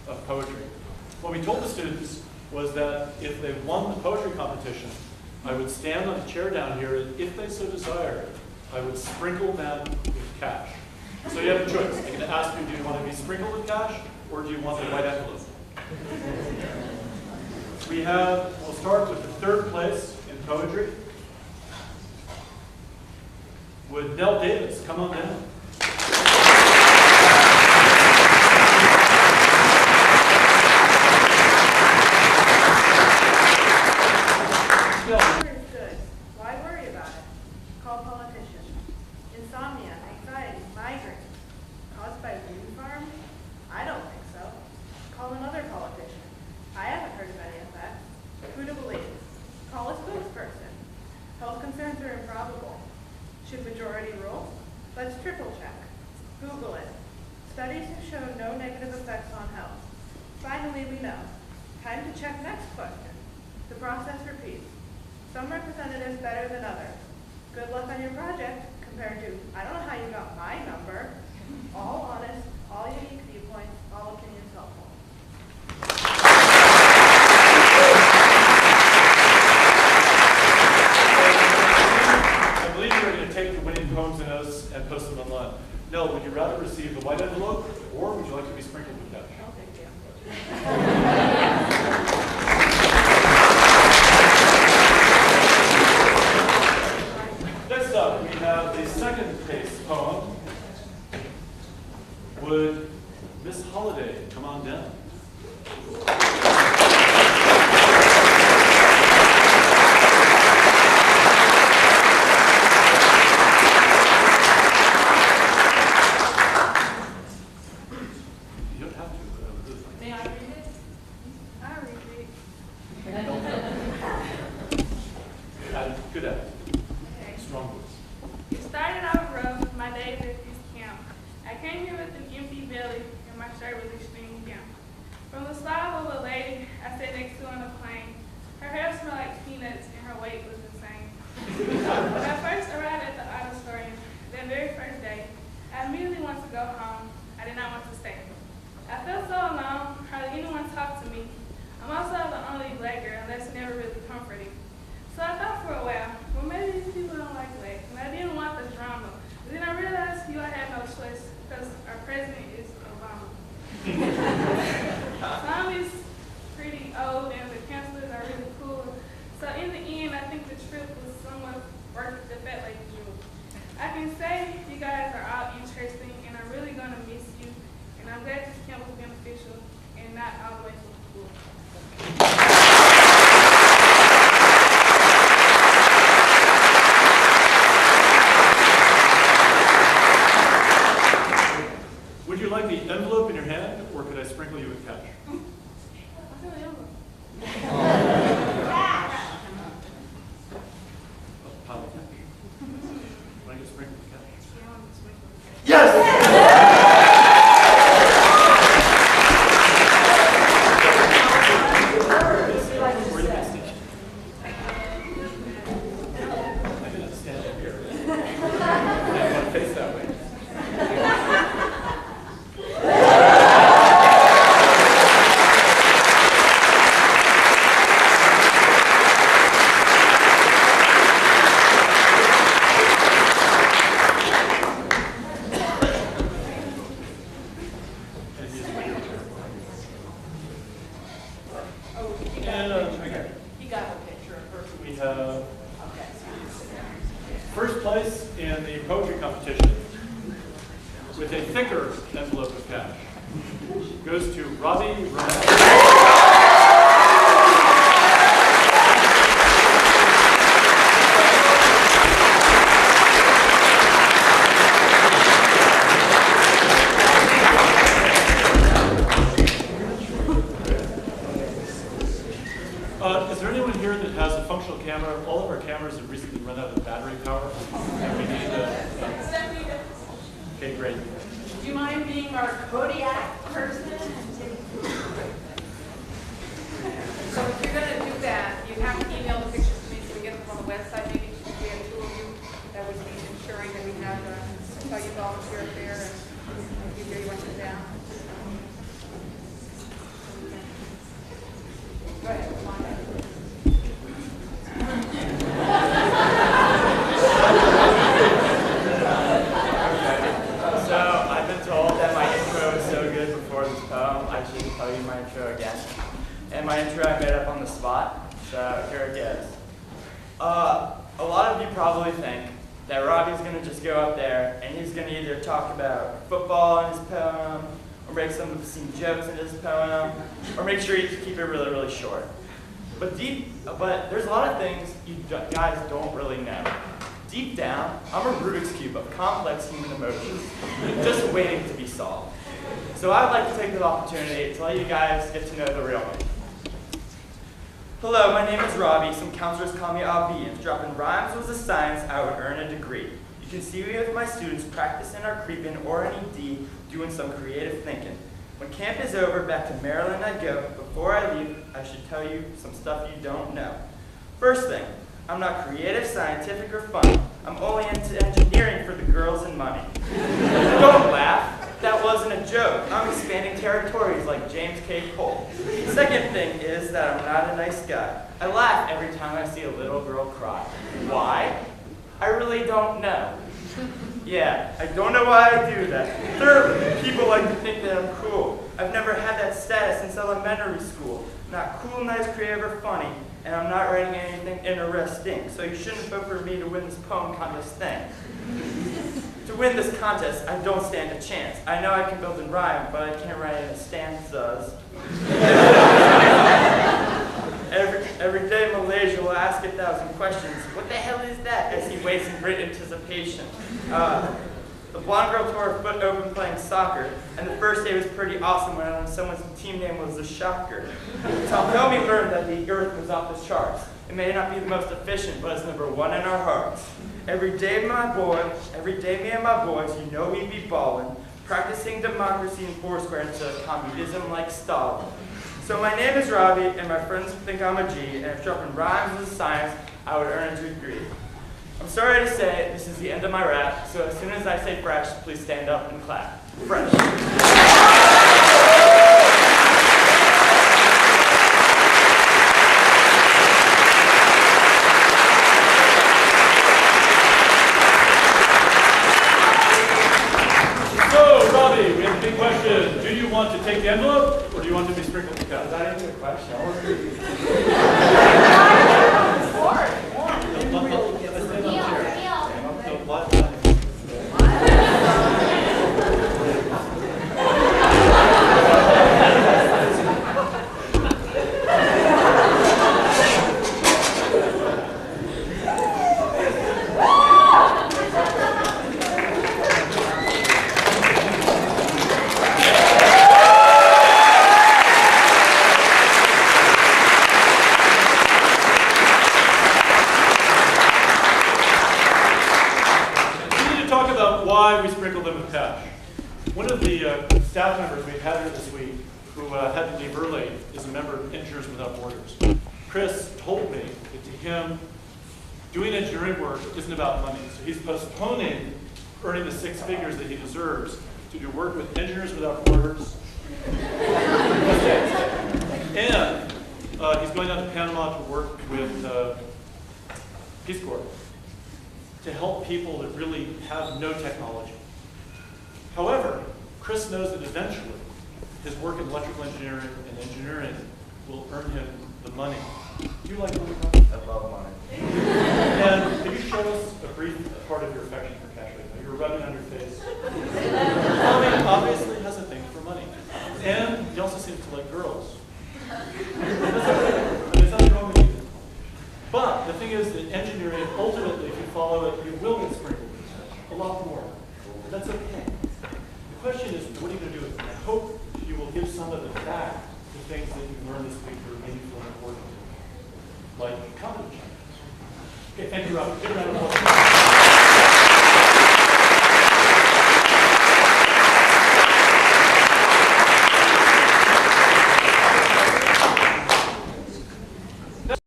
of poetry. What we told the students was that if they won the poetry competition, I would stand on a chair down here, and if they so desired, I would sprinkle them with cash. So you have a choice. I can ask you, do you want to be sprinkled with cash, or do you want the white envelope? We'll start with the third place in poetry. Would Nell Davis come on down? Some representatives better than others. Good luck on your project compared to, I don't know how you got my number. All honest, all unique viewpoints, all opinions helpful. I believe you're going to take the winning poems and notes and post them online. Nell, would you rather receive the white envelope, or would you like to be sprinkled with cash? Oh, thank you. Next up, we have the second case poem. Would Miss Holiday come on down? You don't have to, but I would really like to. May I read it? I read it. Good at it. Okay. Strong voice. It started out rough, my days at this camp. I came here with an empty belly and my shirt was extremely damp. From the style of a lady I sat next to on a plane, her hair smelled like peanuts and her weight was insane. When I first arrived at the auditorium, that very first day, I immediately wanted to go home. I did not want to stay. I felt so alone, hardly anyone talked to me. I'm also the only black girl, and that's never really comforting. So I thought for a while, well, maybe these people don't like black, and I didn't want the drama. But then I realized I had no choice because our president is Obama. Tom is pretty old, and the counselors are really cool. So in the end, I think the trip was somewhat worth the fat lady jewel. I can say you guys are all interesting, and I'm really going to miss you. And I'm glad this camp was beneficial and not all the way to school. Would you like the envelope in your hand, or could I sprinkle you with cash? Pile of cash. Want to get sprinkled with cash? Yes! Where do you stand? I'm going to stand up here. I want to face that way. You got the picture first. We have Okay. first place in the poetry competition with a thicker envelope of cash goes to Robbie Romero. Is there anyone here that has a functional camera? All of our cameras have recently run out of battery power, and we need okay, great. Do you mind being our Kodiak person? So if you're going to do that, you have to email the pictures to me so we get them on the website. Maybe we have two of you. That would be ensuring that we have tell you volunteer there and give you one down. I should tell you my intro again. And my intro I made up on the spot, so here it goes. A lot of you probably think that Robbie's going to just go up there and he's going to either talk about football in his poem, or make some obscene jokes in his poem, or make sure you keep it really, really short. But there's a lot of things you guys don't really know. Deep down, I'm a Rubik's Cube of complex human emotions, just waiting to be solved. So I'd like to take this opportunity to let you guys get to know the real me. Hello, my name is Robbie. Some counselors call me Abi. If dropping rhymes was a science, I would earn a degree. You can see me with my students practicing our creeping or an ED, doing some creative thinking. When camp is over, back to Maryland I go. Before I leave, I should tell you some stuff you don't know. First thing, I'm not creative, scientific, or fun. I'm only into engineering for the girls and money. Don't laugh. That wasn't a joke. I'm expanding territories like James K. Cole. Second thing is that I'm not a nice guy. I laugh every time I see a little girl cry. Why? I really don't know. Yeah, I don't know why I do that. Thirdly, people like to think that I'm cool. I've never had that status since elementary school. Not cool, nice, creative, or funny, and I'm not writing anything interesting, so you shouldn't vote for me to win this poem contest thing. To win this contest, I don't stand a chance. I know I can build and rhyme, but I can't write in stanzas. Every day Malaysia will ask 1,000 questions. What the hell is that? As he waits in great anticipation. The blonde girl tore her foot open playing soccer, and the first day was pretty awesome when someone's team name was the Shocker. Tom Helmy learned that the earth was off the charts. It may not be the most efficient, but it's number one in our hearts. Every day me and my boys, you know we be ballin', practicing democracy in Foursquare instead of communism like Stalin. So my name is Robbie, and my friends think I'm a G, and if dropping rhymes was a science, I would earn a degree. I'm sorry to say, this is the end of my rap, so as soon as I say fresh, please stand up and clap. Fresh. So, Robbie, we have a big question. Do you want to take the envelope, or do you want to be sprinkled with Is cash? that even a question? Why we sprinkle them with cash. One of the staff members we've had here this week who had to leave early is a member of Engineers Without Borders. Chris told me that to him, doing engineering work isn't about money. So he's postponing earning the 6 figures that he deserves to do work with Engineers Without Borders. And he's going down to Panama to work with Peace Corps to help people that really have no technology. However, Chris knows that eventually his work in electrical engineering and engineering will earn him the money. Do you like money? I love money. And could you show us a brief part of your affection for cash right now? You're rubbing on your face. Tommy obviously has a thing for money. And he also seems to like girls. There's nothing wrong with you. But the thing is that engineering, ultimately, if you follow it, you will get sprinkled with cash. A lot more. But that's okay. The question is, what are you going to do with it? I hope you will give some of it back to things that you've learned this week that are meaningful and important, like comedy challenges. Okay, thank you, Robert. Give a round of applause.